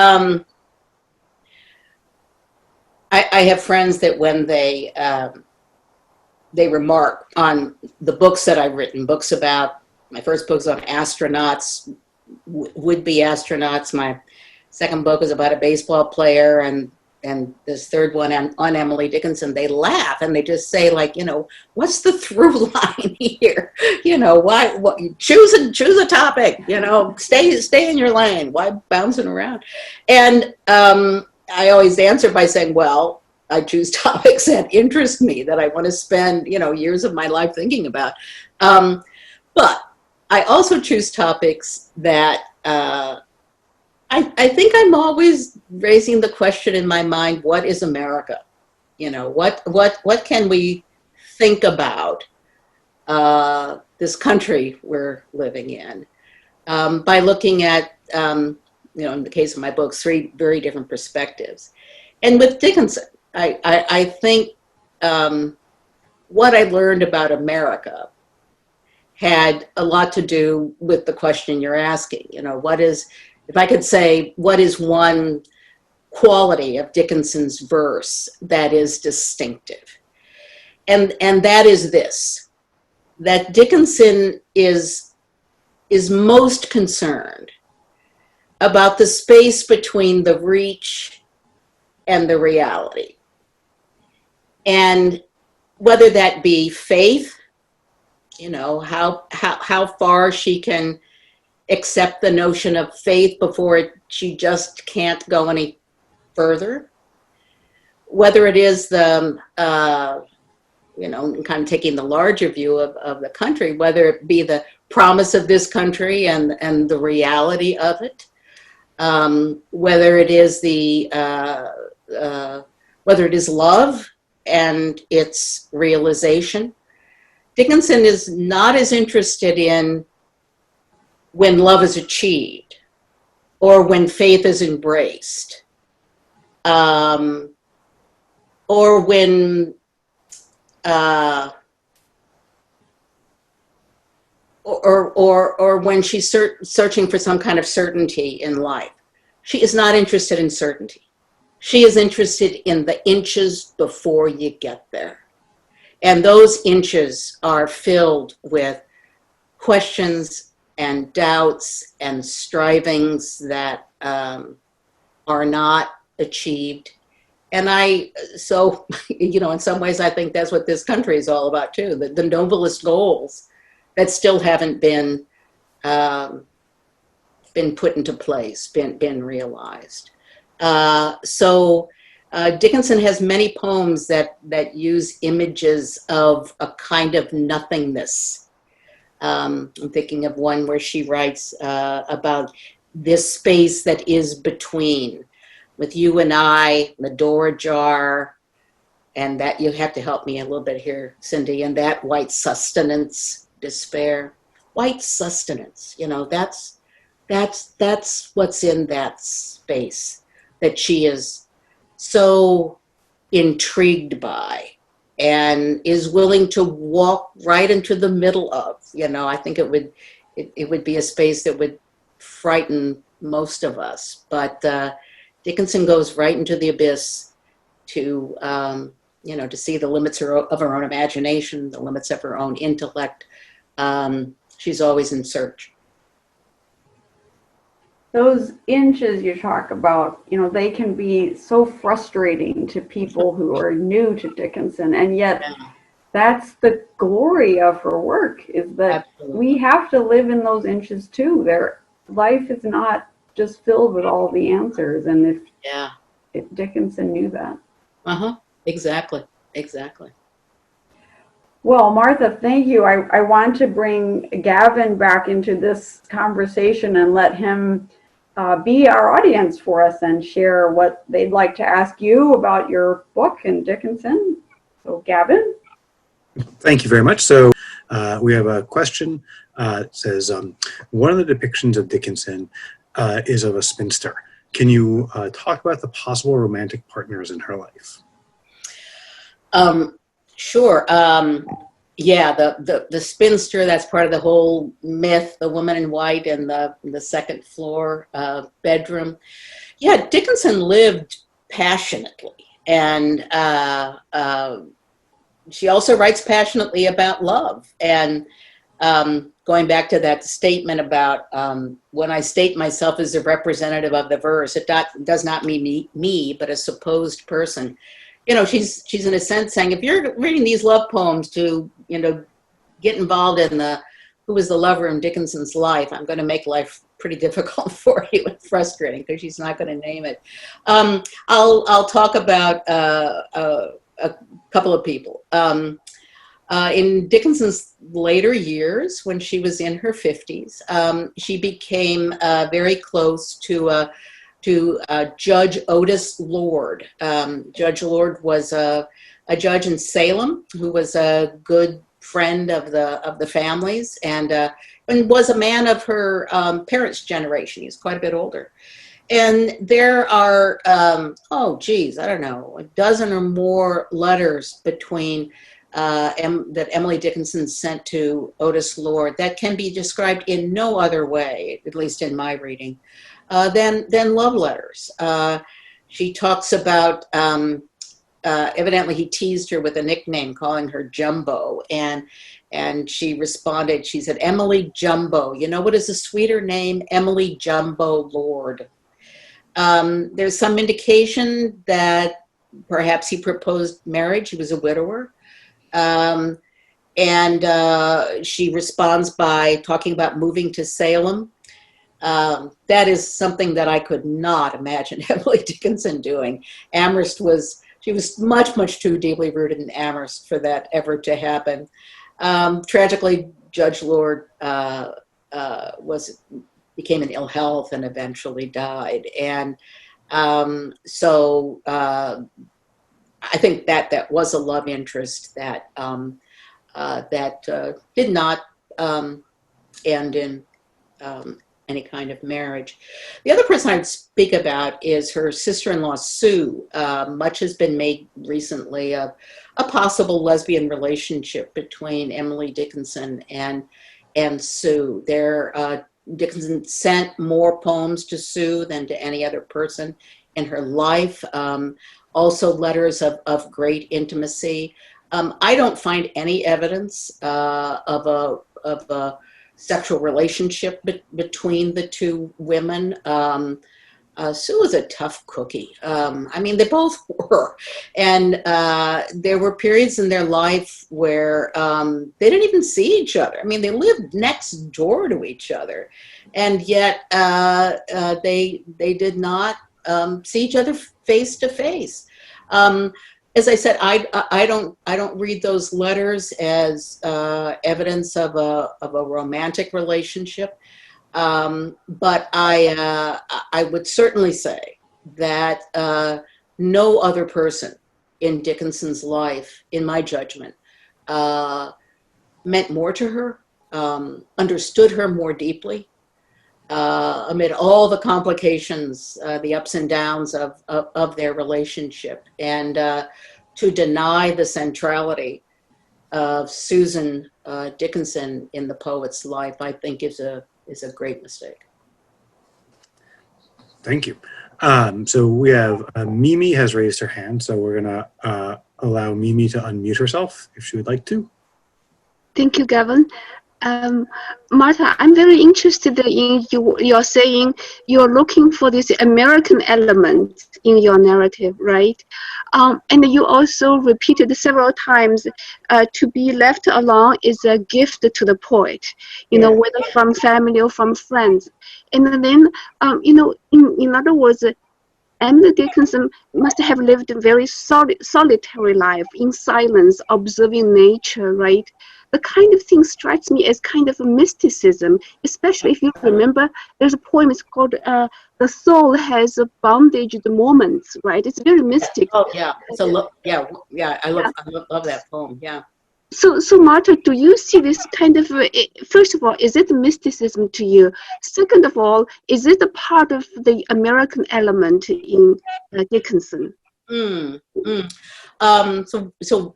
I have friends that when they remark on the books that I've written, books about, my first book's on astronauts, would-be astronauts. My second book is about a baseball player, and this third one on Emily Dickinson, they laugh and they just say, like, what's the through line here? Why choose a topic, stay in your lane. Why bouncing around? And I always answer by saying, well, I choose topics that interest me, that I want to spend, years of my life thinking about. But I also choose topics that I think I'm always raising the question in my mind, what is America? What can we think about this country we're living in by looking at, in the case of my books, 3 very different perspectives. And with Dickinson, I think what I learned about America had a lot to do with the question you're asking. If I could say, what is one quality of Dickinson's verse that is distinctive? And that is this, that Dickinson is most concerned about the space between the reach and the reality. And whether that be faith, how far she can accept the notion of faith before she just can't go any further. Whether it is the, kind of taking the larger view of the country, whether it be the promise of this country and the reality of it, whether it is whether it is love and its realization. Dickinson is not as interested in when love is achieved, or when faith is embraced, or when or when she's searching for some kind of certainty in life. She is not interested in certainty. She is interested in the inches before you get there. And those inches are filled with questions and doubts and strivings that are not achieved. And so, in some ways, I think that's what this country is all about too, the noblest goals that still haven't been put into place, been realized. So Dickinson has many poems that use images of a kind of nothingness. I'm thinking of one where she writes about this space that is between, with you and I, the door ajar, and that, you have to help me a little bit here, Cindy, and that white sustenance, despair, white sustenance, that's what's in that space that she is so intrigued by and is willing to walk right into the middle of. I think it would be a space that would frighten most of us, but Dickinson goes right into the abyss to to see the limits of her own imagination, the limits of her own intellect. She's always in search. Those inches you talk about, they can be so frustrating to people who are new to Dickinson, and yet that's the glory of her work, is that Absolutely. We have to live in those inches too. Their life is not just filled with all the answers, and if Dickinson knew that. Exactly. Well, Martha, thank you. I want to bring Gavin back into this conversation and let him be our audience for us and share what they'd like to ask you about your book and Dickinson. So, Gavin? Thank you very much. So we have a question. It says, one of the depictions of Dickinson is of a spinster. Can you talk about the possible romantic partners in her life? Sure. The spinster, that's part of the whole myth, the woman in white in the second floor bedroom. Yeah, Dickinson lived passionately, and she also writes passionately about love. And going back to that statement about when I state myself as a representative of the verse, it does not mean me, but a supposed person. She's in a sense saying, if you're reading these love poems to, get involved in who was the lover in Dickinson's life, I'm going to make life pretty difficult for you and frustrating, because she's not going to name it. I'll talk about a couple of people. In Dickinson's later years, when she was in her 50s, she became very close to Judge Otis Lord. Judge Lord was a judge in Salem who was a good friend of the families, and was a man of her parents' generation. He's quite a bit older. And there are, I don't know, a dozen or more letters between that Emily Dickinson sent to Otis Lord that can be described in no other way, at least in my reading, than love letters. She talks about, evidently he teased her with a nickname, calling her Jumbo, and she responded, she said, Emily Jumbo. You know what is a sweeter name? Emily Jumbo Lord. There's some indication that perhaps he proposed marriage. He was a widower. She responds by talking about moving to Salem. That is something that I could not imagine Emily Dickinson doing. She was much, much too deeply rooted in Amherst for that ever to happen. Tragically, Judge Lord became in ill health and eventually died. And so I think that was a love interest that did not end in any kind of marriage. The other person I'd speak about is her sister-in-law, Sue. Much has been made recently of a possible lesbian relationship between Emily Dickinson and Sue. Dickinson sent more poems to Sue than to any other person in her life. Also letters of great intimacy. I don't find any evidence of a sexual relationship between the two women. Sue was a tough cookie. I mean, they both were. And there were periods in their life where they didn't even see each other. I mean, they lived next door to each other. And yet they did not see each other face to face. As I said, I don't read those letters as evidence of a romantic relationship. But I would certainly say that no other person in Dickinson's life, in my judgment, meant more to her, understood her more deeply, amid all the complications, the ups and downs of their relationship. And to deny the centrality of Susan Dickinson in the poet's life, I think is a great mistake. Thank you. So we have Mimi has raised her hand, so we're gonna allow Mimi to unmute herself if she would like to. Thank you, Gavin. Martha, I'm very interested in you're saying you're looking for this American element in your narrative, right? And you also repeated several times, to be left alone is a gift to the poet, you know, whether from family or from friends. And then, in other words, Emily Dickinson must have lived a very solitary life in silence, observing nature, right? The kind of thing strikes me as kind of a mysticism, especially if you remember, there's a poem, it's called The Soul Has a Bondage Moments, right? It's very mystic. Oh, yeah. I love that poem, yeah. So Martha, do you see this kind of, first of all, is it mysticism to you? Second of all, is it a part of the American element in Dickinson? So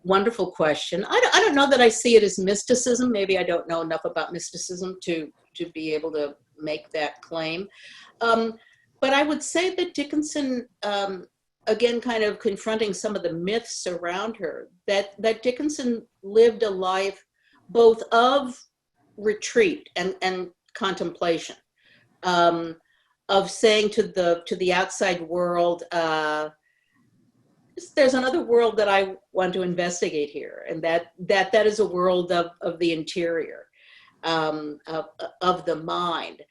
wonderful question. I don't know that I see it as mysticism. Maybe I don't know enough about mysticism to be able to make that claim. But I would say that Dickinson, again, kind of confronting some of the myths around her, that Dickinson lived a life both of retreat and contemplation, of saying to the outside world, there's another world that I want to investigate here, and that is a world of the interior, of the mind.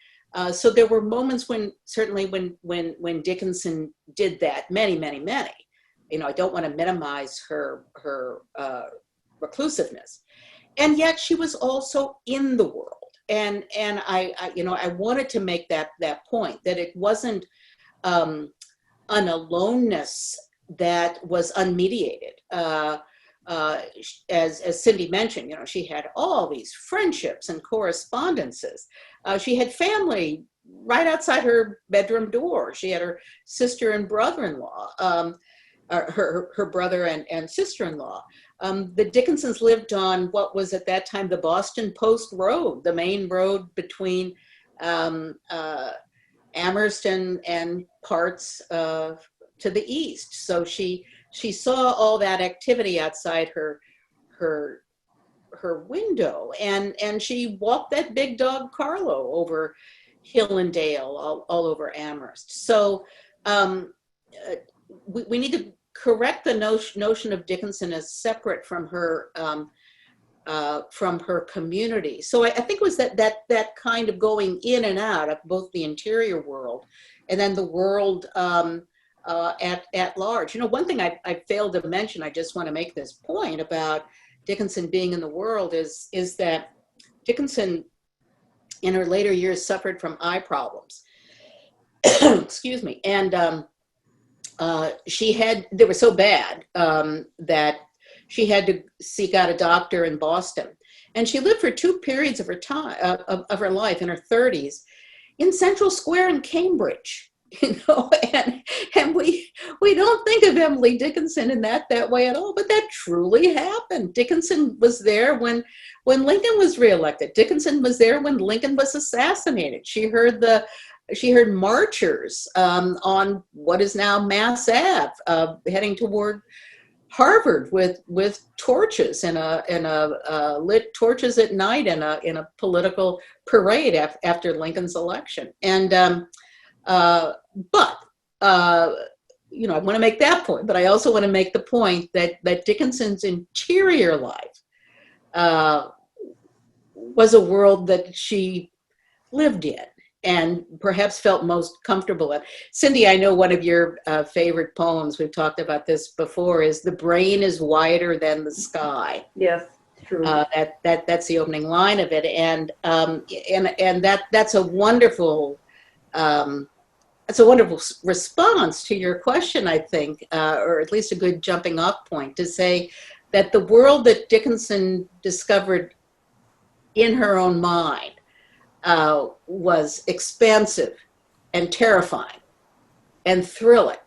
So there were moments when Dickinson did that, many. You know, I don't want to minimize her reclusiveness, and yet she was also in the world. And I wanted to make that point, that it wasn't an aloneness that was unmediated. As Cindy mentioned, she had all these friendships and correspondences. She had family right outside her bedroom door. She had her sister and brother-in-law, her brother and sister-in-law. The Dickinsons lived on what was at that time the Boston Post Road, the main road between Amherst and parts to the east. So she saw all that activity outside her window, and she walked that big dog Carlo over hill and dale, all over Amherst. So we need to correct the notion of Dickinson as separate from her community. So I think it was that kind of going in and out of both the interior world and then the world at large. One thing I failed to mention, I just want to make this point about Dickinson being in the world, is that Dickinson in her later years suffered from eye problems. Excuse me. And they were so bad that she had to seek out a doctor in Boston. And she lived for 2 periods of her time, of her life in her 30s in Central Square in Cambridge, and we don't think of Emily Dickinson in that way at all, but that truly happened. Dickinson was there when Lincoln was reelected. Dickinson was there when Lincoln was assassinated. She heard marchers on what is now Mass Ave, heading toward Harvard with torches and lit torches at night in a political parade after Lincoln's election. And but I want to make that point, but I also want to make the point that Dickinson's interior life was a world that she lived in and perhaps felt most comfortable in. Cindy, I know one of your favorite poems, we've talked about this before, is "The brain is wider than the sky." Yes, true. That's the opening line of it, and that's a wonderful response to your question, I think, or at least a good jumping off point to say that the world that Dickinson discovered in her own mind was expansive and terrifying and thrilling,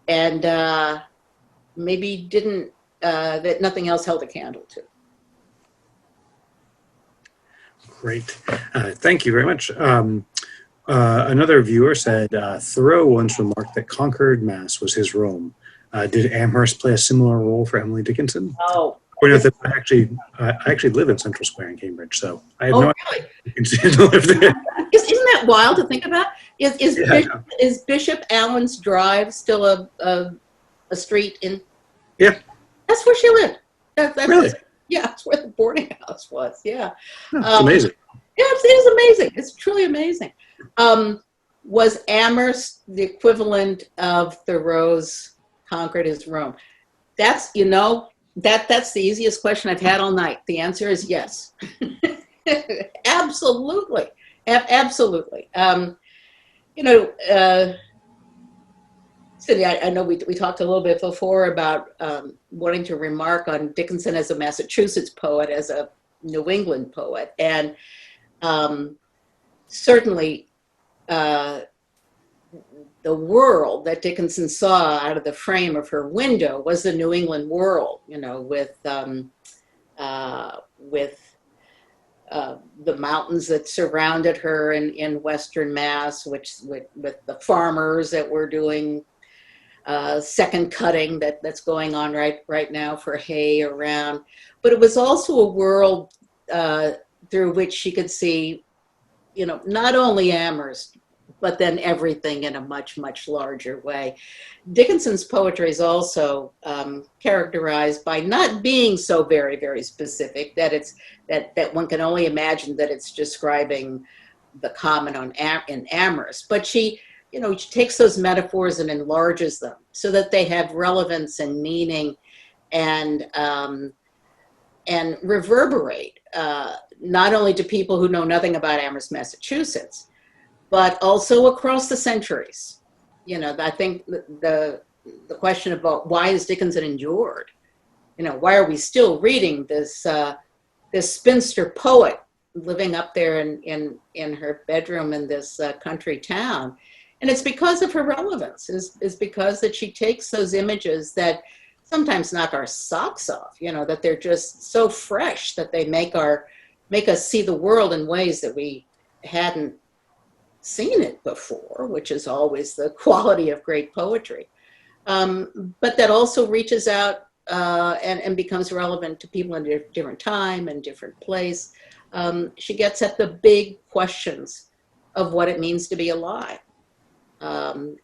and maybe didn't that nothing else held a candle to. Great. Thank you very much. Another viewer said, Thoreau once remarked that Concord, Mass. Was his Rome. Did Amherst play a similar role for Emily Dickinson? Oh. Point out that I actually live in Central Square in Cambridge, so I had no idea Really? to live there. Isn't that wild to think about? Is Bishop Allen's Drive still a street in? Yeah. That's where she lived. That's Really? Yeah, that's where the boarding house was. Yeah. That's amazing. Yeah, it is amazing. It's truly amazing. Was Amherst the equivalent of Thoreau's Concord is Rome? That's that's the easiest question I've had all night. The answer is yes. Absolutely. Absolutely. Cindy, I know we talked a little bit before about wanting to remark on Dickinson as a Massachusetts poet, as a New England poet. And certainly the world that Dickinson saw out of the frame of her window was the New England world, with the mountains that surrounded her in Western Mass, with the farmers that were doing second cutting that's going on right now for hay around. But it was also a world through which she could see, not only Amherst, but then everything in a much, much larger way. Dickinson's poetry is also characterized by not being so very, very specific, that that one can only imagine that it's describing the common in Amherst. But she takes those metaphors and enlarges them so that they have relevance and meaning and reverberate not only to people who know nothing about Amherst, Massachusetts, but also across the centuries. I think the question about why is Dickinson endured? Why are we still reading this spinster poet living up there in her bedroom in this country town? And it's because of her relevance. Is because that she takes those images that sometimes knock our socks off. That they're just so fresh that they make us see the world in ways that we hadn't seen it before, which is always the quality of great poetry, but that also reaches out and becomes relevant to people in a different time and different place. She gets at the big questions of what it means to be alive, and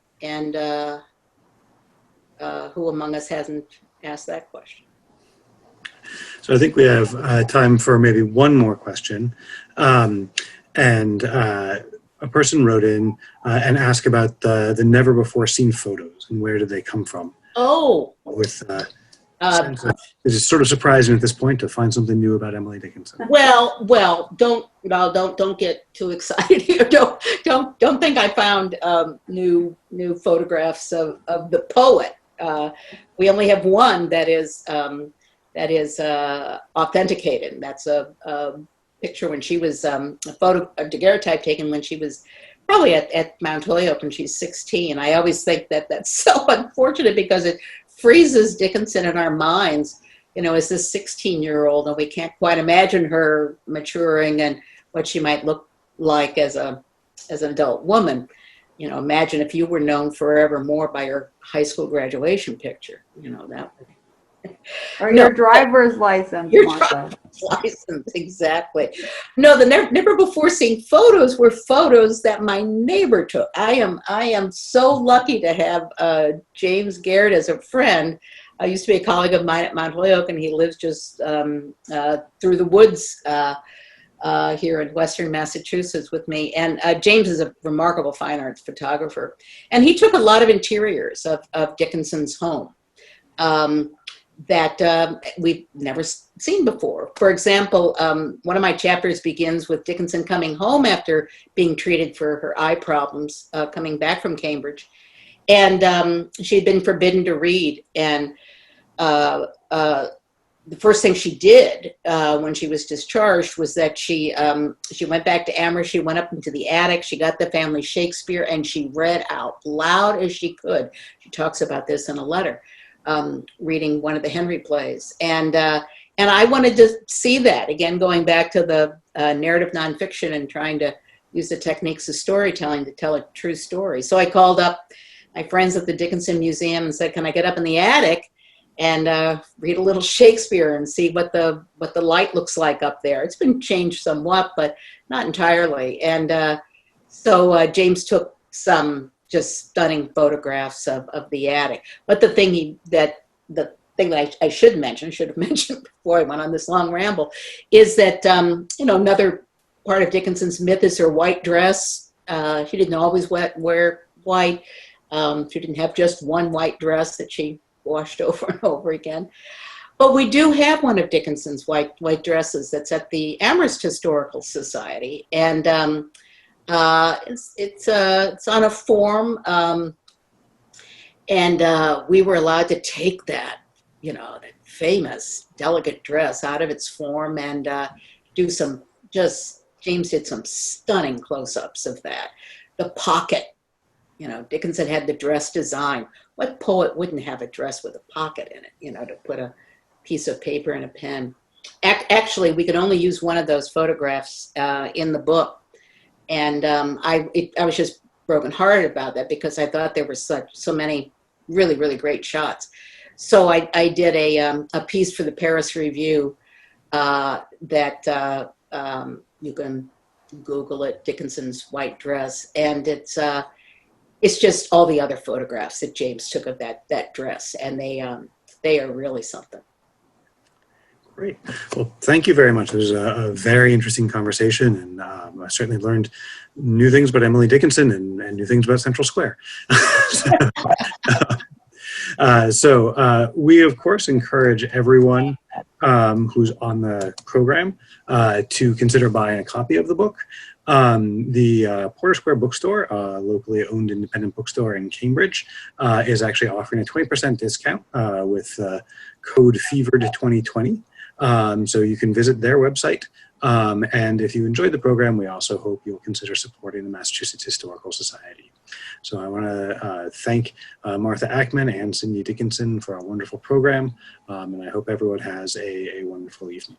who among us hasn't asked that question? So I think we have time for maybe one more question, and a person wrote in and asked about the never before seen photos and where did they come from. Oh, with is it sort of surprising at this point to find something new about Emily Dickinson? Well, don't get too excited here. Don't think I found new photographs of the poet. We only have one that is that is authenticated. That's a picture when she was, a photo, a daguerreotype taken when she was probably at Mount Holyoke when she's 16. I always think that that's so unfortunate because it freezes Dickinson in our minds, you know, as this 16-year-old, and we can't quite imagine her maturing and what she might look like as an adult woman. You know, imagine if you were known forevermore by your high school graduation picture, you know, that would. Or your driver's license, Your Martha. driver's license, exactly. No, the never before seen photos were photos that my neighbor took. I am so lucky to have James Garrett as a friend. I used to be a colleague of mine at Mount Holyoke, and he lives just through the woods here in Western Massachusetts with me. And James is a remarkable fine arts photographer. And he took a lot of interiors of Dickinson's home that we've never seen before. For example, one of my chapters begins with Dickinson coming home after being treated for her eye problems, coming back from Cambridge. And she had been forbidden to read. And the first thing she did when she was discharged was that she went back to Amherst. She went up into the attic. She got the family Shakespeare, and she read out loud as she could. She talks about this in a letter, reading one of the Henry plays. And I wanted to see that, again, going back to the narrative nonfiction and trying to use the techniques of storytelling to tell a true story. So I called up my friends at the Dickinson Museum and said, can I get up in the attic and read a little Shakespeare and see what the light looks like up there? It's been changed somewhat, but not entirely. And so James took some just stunning photographs of the attic. But the thing that I should have mentioned before I went on this long ramble, is that you know, another part of Dickinson's myth is her white dress. She didn't always wear white. She didn't have just one white dress that she washed over and over again. But we do have one of Dickinson's white dresses that's at the Amherst Historical Society, and it's on a form, and we were allowed to take that, you know, that famous delicate dress out of its form and do some, James did some stunning close-ups of that. The pocket, you know, Dickinson had the dress design. What poet wouldn't have a dress with a pocket in it, you know, to put a piece of paper and a pen? Actually, we could only use one of those photographs in the book. And I was just brokenhearted about that because I thought there were so many really, really great shots. So I did a piece for the Paris Review that you can Google it, Dickinson's white dress, and it's just all the other photographs that James took of that dress, and they are really something. Great. Well, thank you very much. It was a very interesting conversation, and I certainly learned new things about Emily Dickinson and new things about Central Square. So we, of course, encourage everyone who's on the program to consider buying a copy of the book. The Porter Square Bookstore, a locally owned independent bookstore in Cambridge, is actually offering a 20% discount with code FEVERED2020. So you can visit their website. And if you enjoyed the program, we also hope you'll consider supporting the Massachusetts Historical Society. So I want to thank Martha Ackmann and Cindy Dickinson for a wonderful program. And I hope everyone has a wonderful evening.